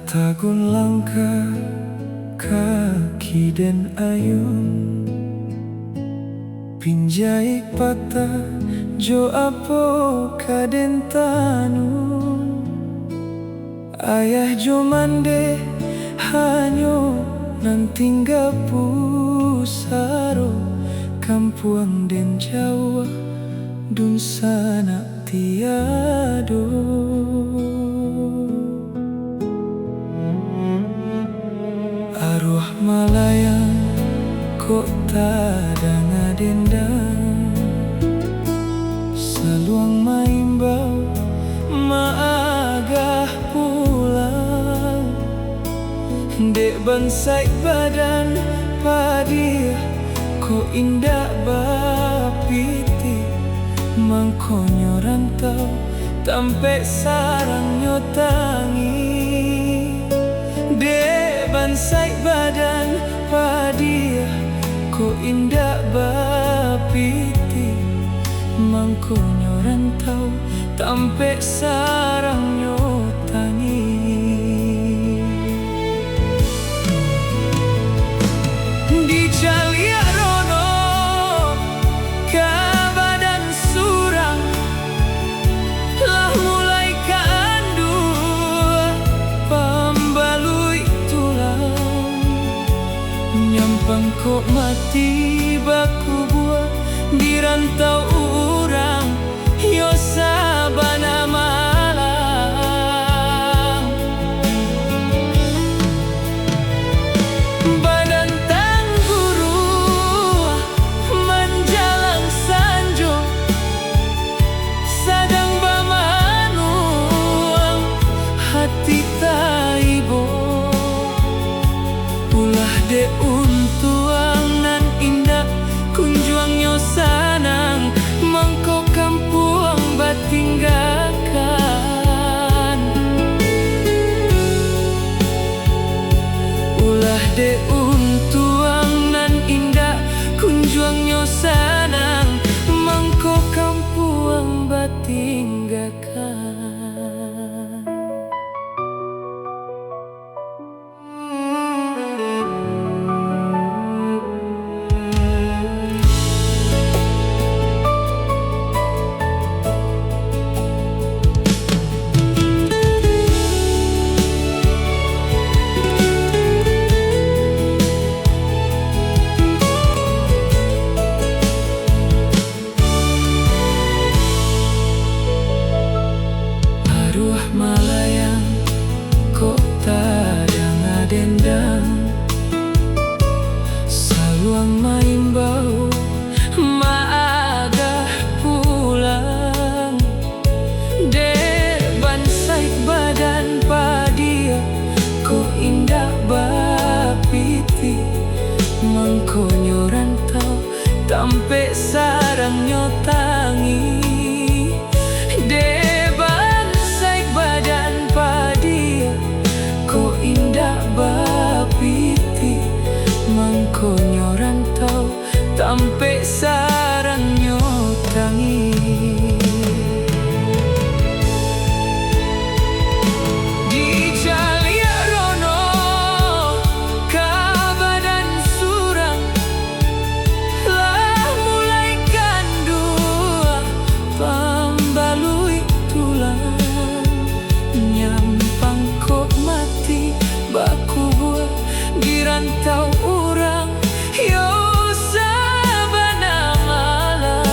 Tagun langkah kaki dan ayun, pinjai patah jo apo kaden tanun. Ayah jo mande hanyo nan tinggal pusaro, kampuang den Jawa dun sana tiado. Arwah malayang kota danga dendang, saluang maimbau maagah pulang. Dek bansai badan padi ko indah bapiti, mangkonyo rantau tampe sarang nyotangi. Dek bansai badan padi ko indah bapiti, mangkonyo rantau tampe sarang nyotangi. Di Jalia rono ka badan surang, lah mulai kandu pambalui tulang. Nyampang kok mati baku buah di rantau urang, yo sabana malang. Badan tangguru menjalang sanjo, sadang bamanuang hati taibo. Ulah de untuang nan indah kunjuangnya sanang, mangko kampuang batinggakan. Ulah de untuang nan indah kunjuangnya sanang, mangko kampuang batinggakan. Arwah malayang kota danga dendang, saluang maimbau maagah pulang. Dek bansai badan padia ko indah bapiti, mangkonyo rantau tampe sarang nyotangi. Dek bansai badan padia ko indah bapiti, mangkonyo rantau tampe sarang nyotangi. Di Jalia rono ka badan surang, lah mulai kandu pambalui tulang. Nyampang kok mati baku buah di rantau urang, yo sabana malang.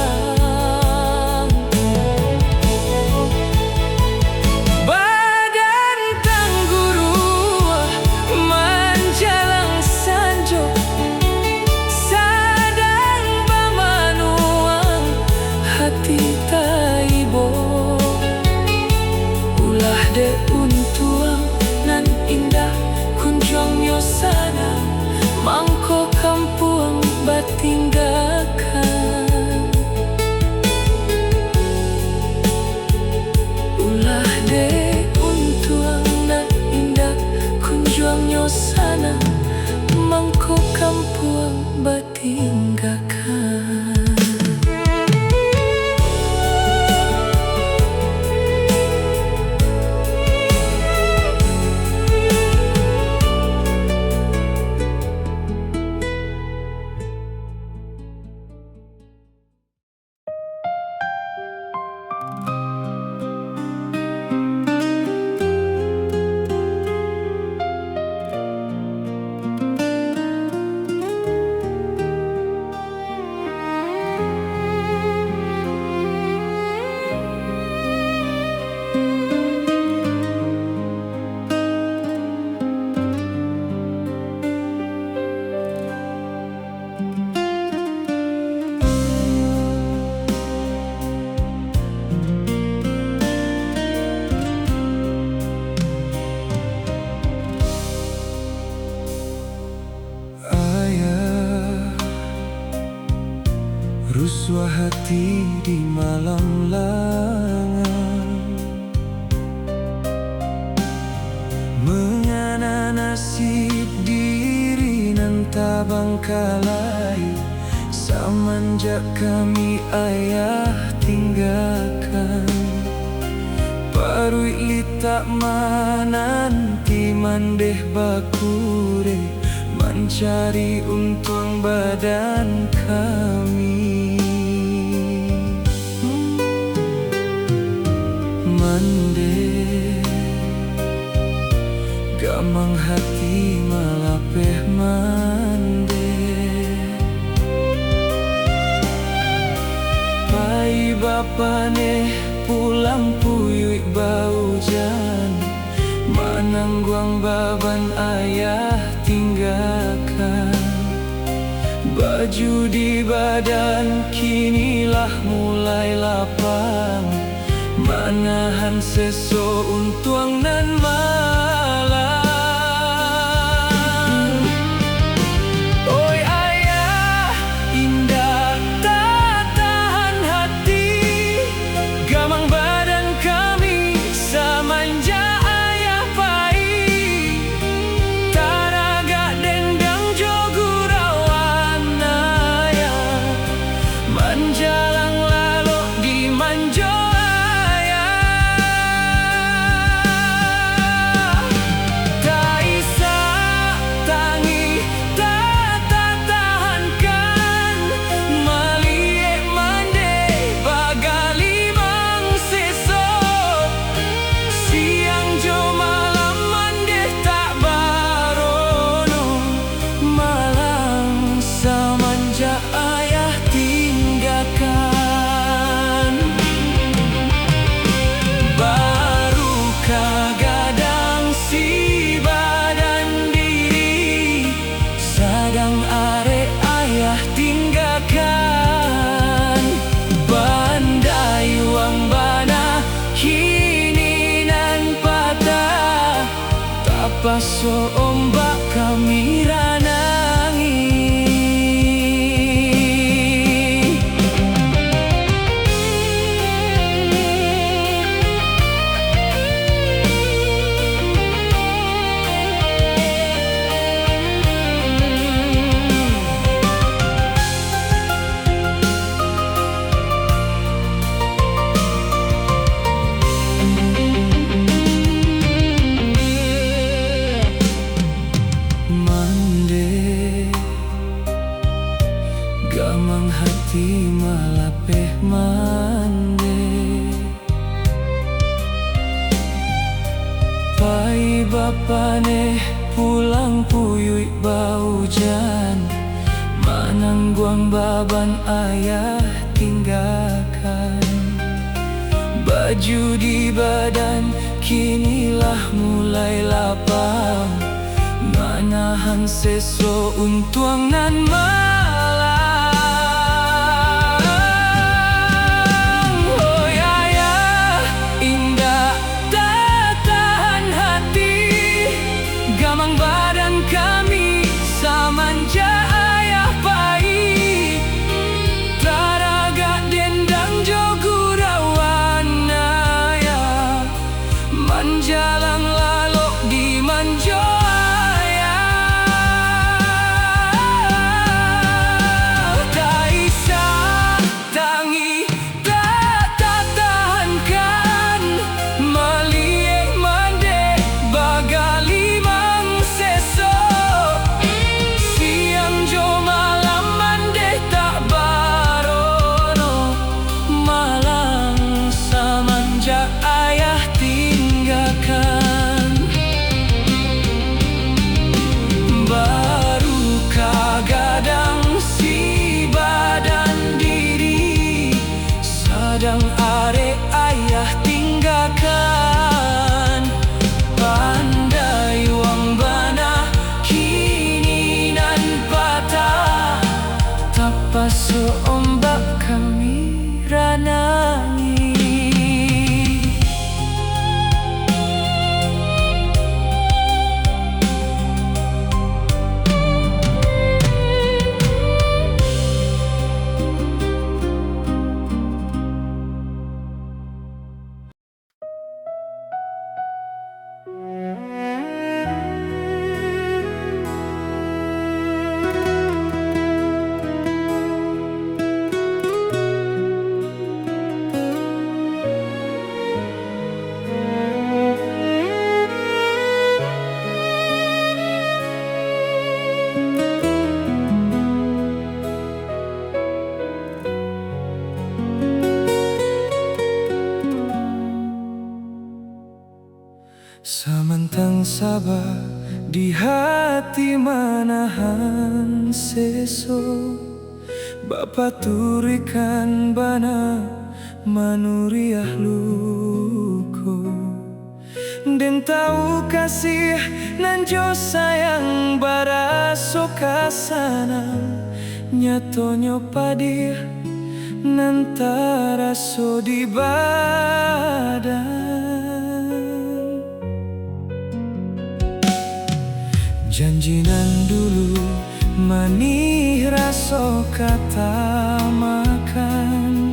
terbengkalai semenjak kami ayah tinggalkan. Parui litak menanti mandeh bakure mencari untung badan kami. Mandeh gamang hati malapeh mandeh. Pai bapane pulang puyui baujan, menangguang baban ayah tinggalkan. Baju di badan kinilah mulai lapang, menahan seso untuang nan malam. Oi ayah, indah tak tahan hati, gamang badan kami samanja ayah pai. Taraga dendang jogurawan ayah, menjalang lalu di manjo. Paso ombak kami ranangi. Gamang hati malapeh mande. Pai bapane pulang puyui baujan, menangguang baban ayah tinggalkan. Baju di badan kinilah mulai lapang, menahan seso untuang nan malam. Gamang badan kami samanja ayah pai. Taraga dendang jogurawan ayah, menjalang lalu di manjo ayah. Tak isa tangi tak tahankan, meliek mandeh bagali ayah tinggalkan. Baru kagadang si badan diri, sadang are ayah tinggalkan. Pandai wang bana kini nan patah, tapaso ombak kami ranangi. Samantang sabar di hati manahan seso, Bapa turikan bana manuriah luko. Den tahu kasih nan jo sayang baraso kasana, nyatonyo padir nan taraso di badan. Janji nan dulu manih raso kata makan,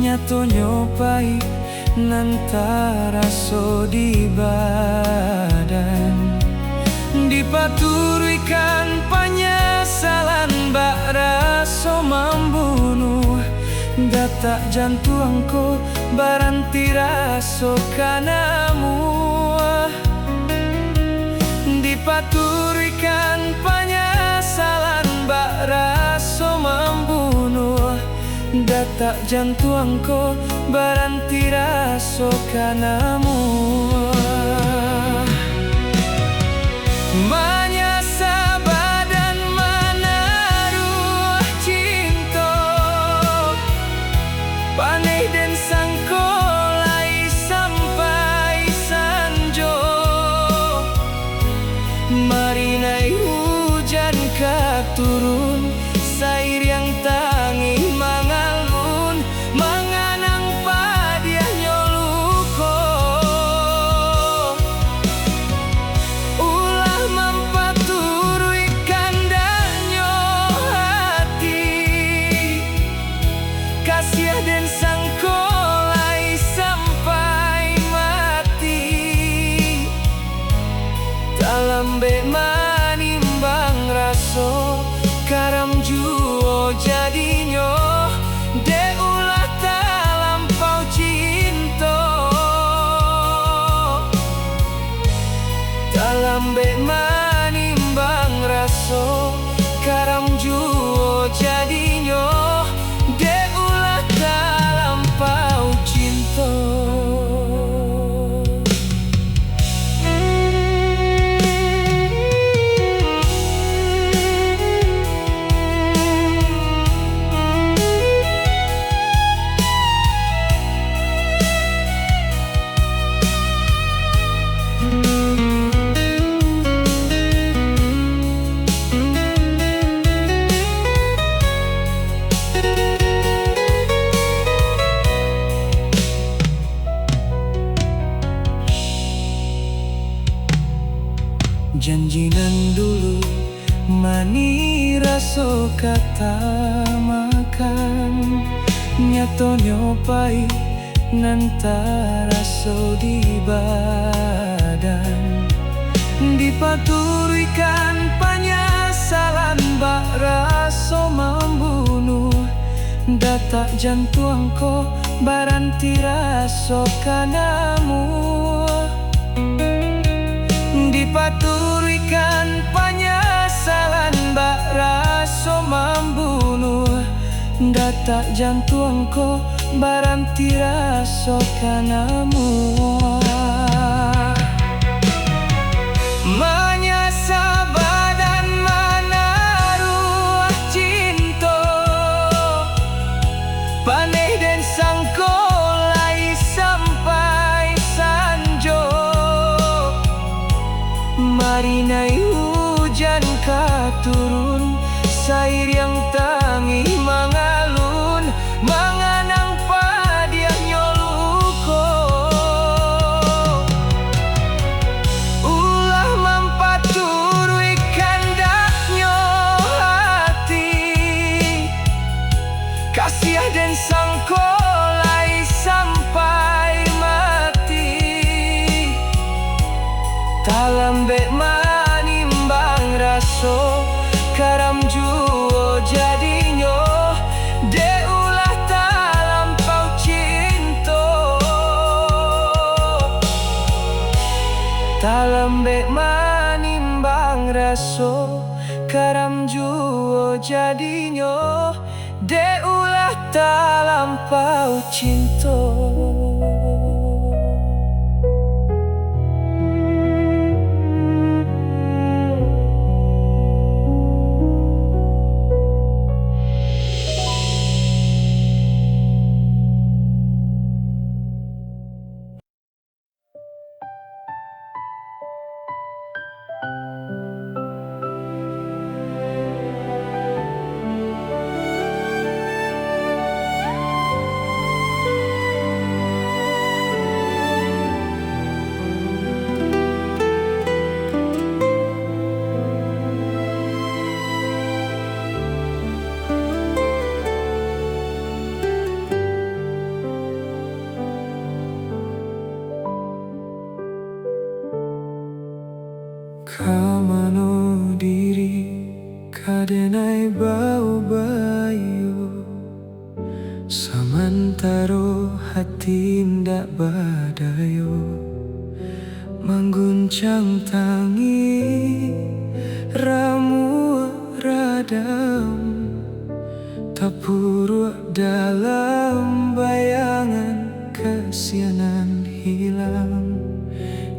nyatonyo pahit nan taraso di badan. Dipaturikan penyesalan bak raso membunuh, datak jantuangku baranti raso kanamu. Dipaturikan penyesalan bak raso membunuh, datak jantuangku baranti raso kanamu. Manyasa badan menaruh cinta, paneh dan sangkolai sampai sanjo. Marinai hujan katurun, sair yang tangi mangalun, manganang padiah nyoluko. Ulah mampaturui kandalnyo hati, kasiah dan sangkolai sampai mati. Talambe manimbang raso karam juo jadinyo, de ulah talampau cinta. Talambe manimbang raso karam juo jadinyo, de ulah talampau cinta. Janji nan dulu mani raso kata makan, nyatonyo pahit nan taraso di badan. Dipaturikan penyesalan bak raso membunuh, datak jantuangku baranti raso kanamu. Dipaturikan penyesalan bak raso membunuh, datak jantuangku baranti raso kanamu. Manyasa badan menaruh cinta, paneh dan sangkolai sampai sanjo. Marinai hujan katurun, sair yang tangi mangalun, manganang padiah nyoluko. Ulah mampaturui kandaknyo hati, kasiah dan sangkolai sampai mati. Talambe manimbang raso karam juo jadinyo, de ulah talampau cinta. Talambe manimbang raso karam juo jadinyo, de ulah talampau cinta. tindak badayo mengguncang tangi ramu radam tapuruk dalam bayangan kesianan hilang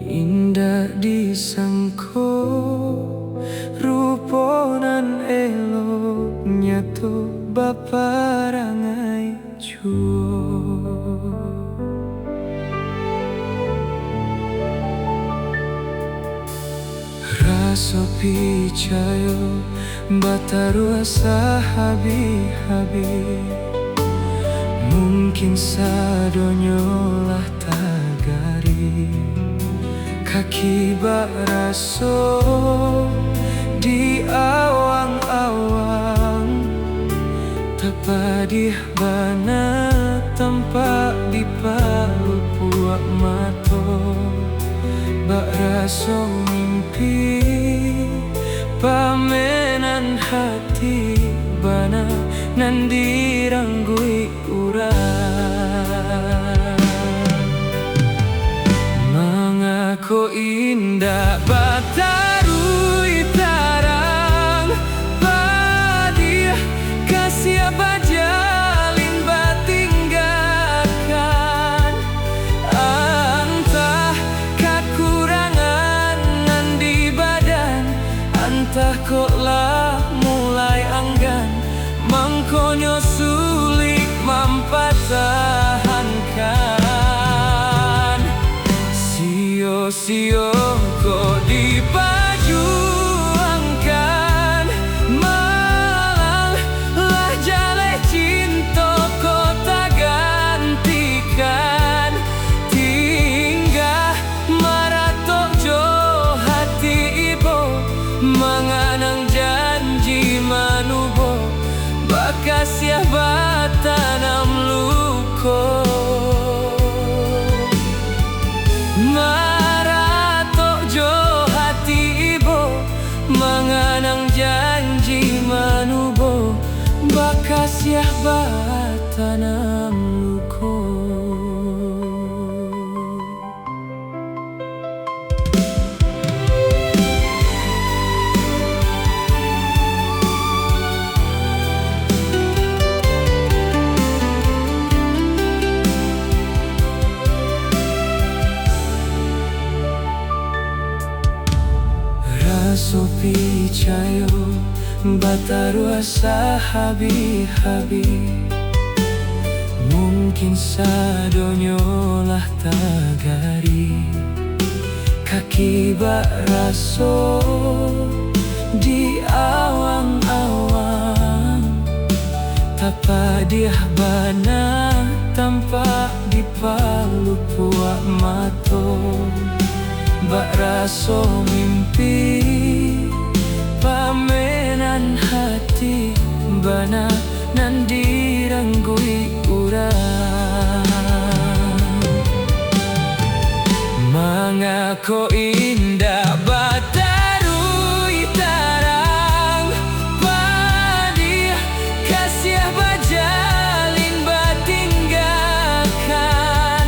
indah disangko ruponan elo nyatu baparangai juo raso picayo bataru asa habi-habi mungkin sadonyo lah tagari kaki bak raso di awang-awang tapadih bana tempat di palu puak mato bak raso mimpi pamenan hati bana nan diranggui urang mengaku indah bataru itarang padi kasih bajalin batinggalkan antah kekurangan nan di badan antah kok lah mulai anggan mangkonyo sulit mampatahankan sio-sio kok diperjuangkan malang lah jale cinta kok tak gantikan tinggal maratok jo hati ibu menganang janji manubo bakas ya batanam luko maratok jo hati ibu menganang janji manubo bakas ya batanam luko raso picayo bataru asa habi-habi mungkin sadonyo lah tagari kaki bak raso di awang-awang tapadiah bana tanpa dipalu puak mato bak raso mimpi pamenan hati bana nan diranggui urang mengaku indah bataru itarang padi kasih bajalin batinggalkan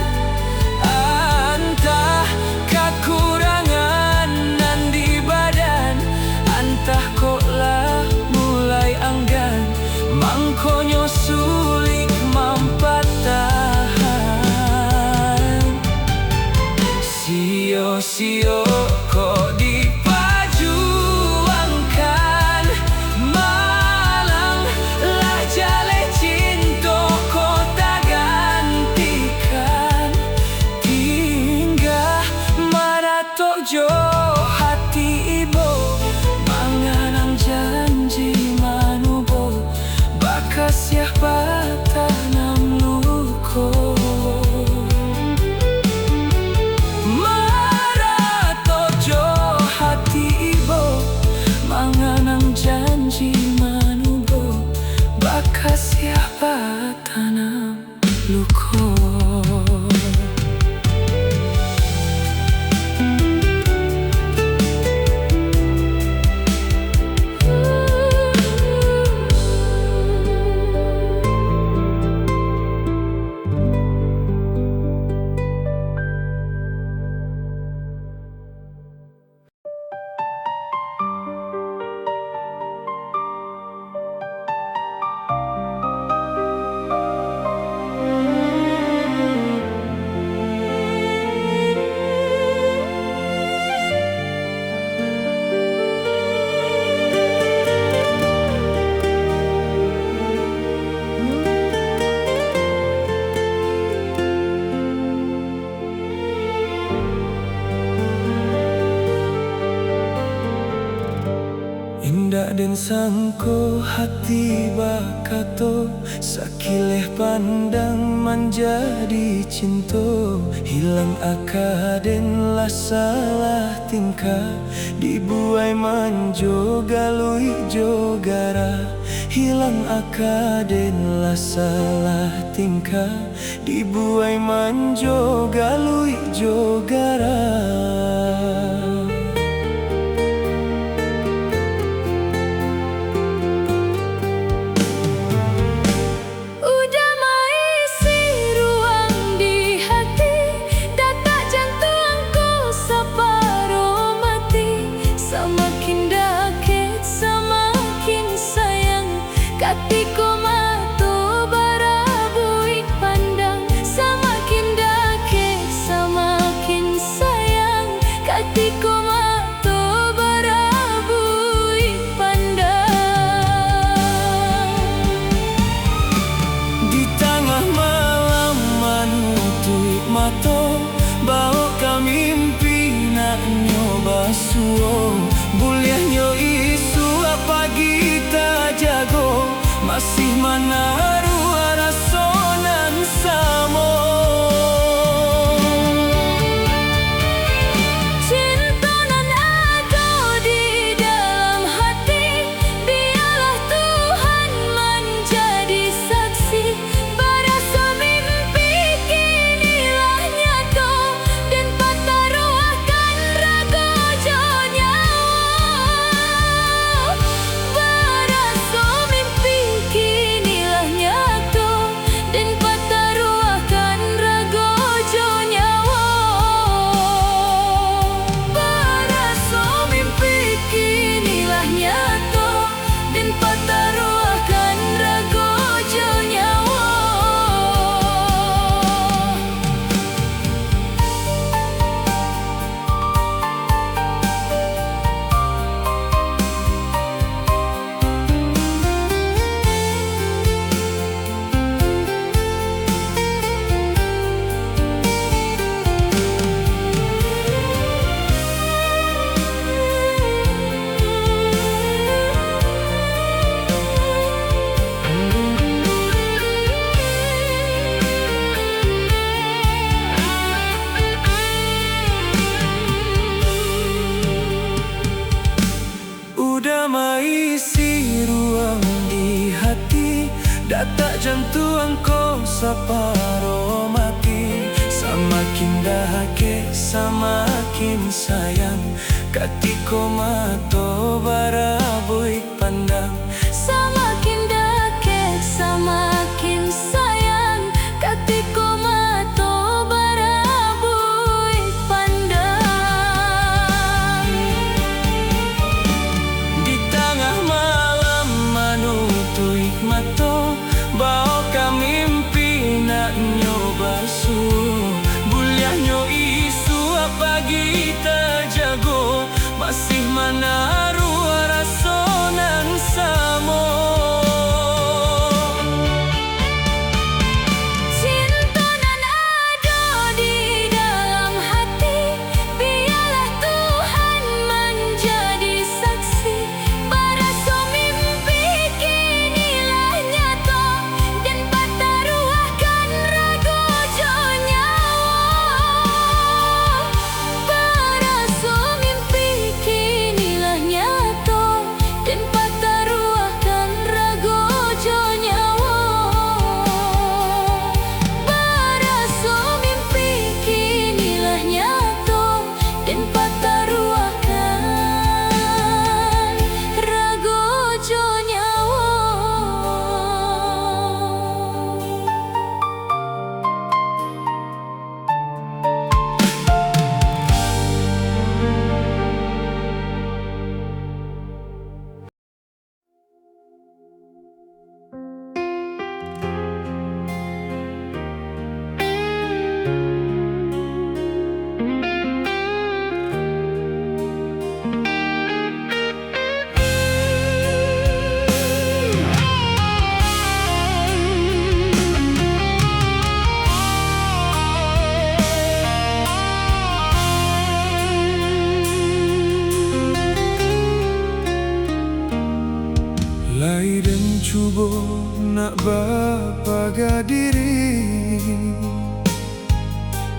antah kekurangan nan di badan antah kok lah mulai anggan mangkonyo sulit mampatahan sio-sio kok diperjuangkan malang lah jale cinta kok tak gantikan tinggal maratok jo hati ibu menganang janji manubo bakas ya batanam luko maratok jo hati ibu menganang janji manubo bakas ya batanam luko den sangko hati bakato, sakileh pandang menjadi cinta. Hilang akal den lah salah tingkah, dibuai manjo galui jogara. Hilang akal den lah salah tingkah, dibuai manjo galui jogara. Katiko mato barabui pandang, semakin dake semakin sayang. Katiko mato barabui pandang. Di tengah malam manutui mato, bawa kami mimpi nak nyoba suo. Buliahnya isu apa kita jago, masih menaruh rasonan samo. Cinta nan ada di dalam hati, biarlah Tuhan menjadi saksi. Berasa mimpi kinilah nyata, dan patah ruahkan raga nyawa. Berasa mimpi kinilah nyata, dan patah ruahkan raga nyawa. Berasa mimpi kinilah nyata, dan patah ruahkan raga nyawa. Udah maisi ruang di hati, datak jantung kau separo mati. Semakin dahake semakin sayang, katiko mato barabui pandang. Semakin dake semakin sayang, katiko mato barabui pandang. Di tengah malam manutui mato, bawa kami mimpi nak nyoba suo. Buliahnya isu apa kita jago, masih menaruh rasa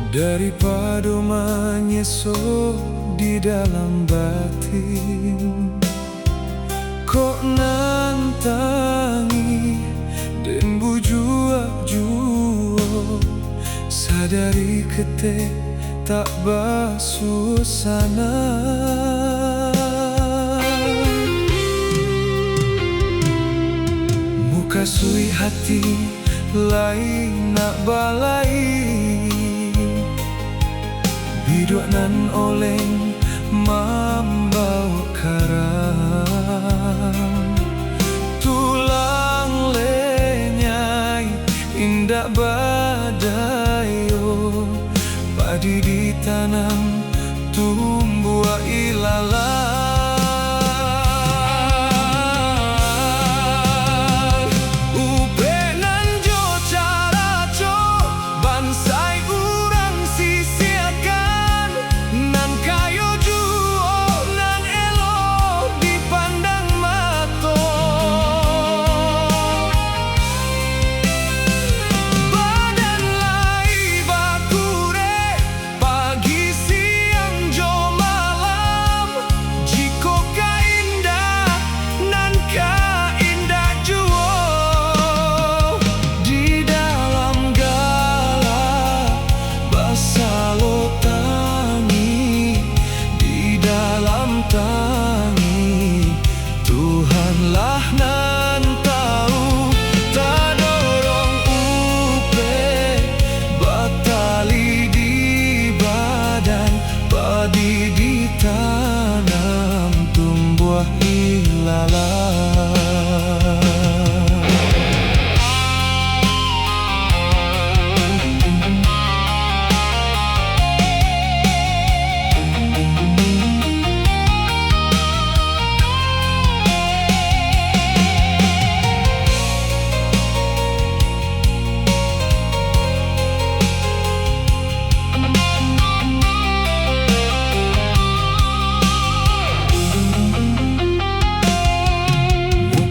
daripada menyesal di dalam batin. Kok nantangi dan bujuak juo, sadari kete tak basuh sana. Muka sui hati lain nak balai, biduak nan oleng membawa karam. Tulang lenyai indah badayo, padi ditanam tumbuh ilalang. Tuhanlah nan tahu, tak dorong upe batali di badan, padi ditanam tumbuh ilalang.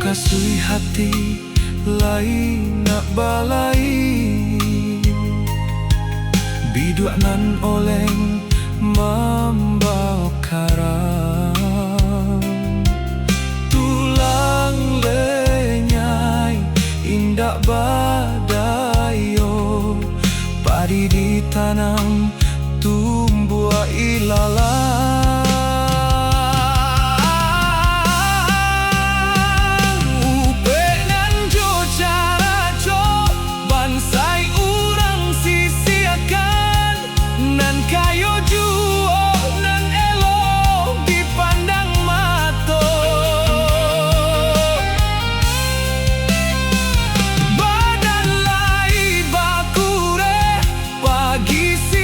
Kasui hati lain nak balai, biduak nan oleng membawa karam. Tulang lenyai indah badayo, padi ditanam tumbuh ilalang. Gisi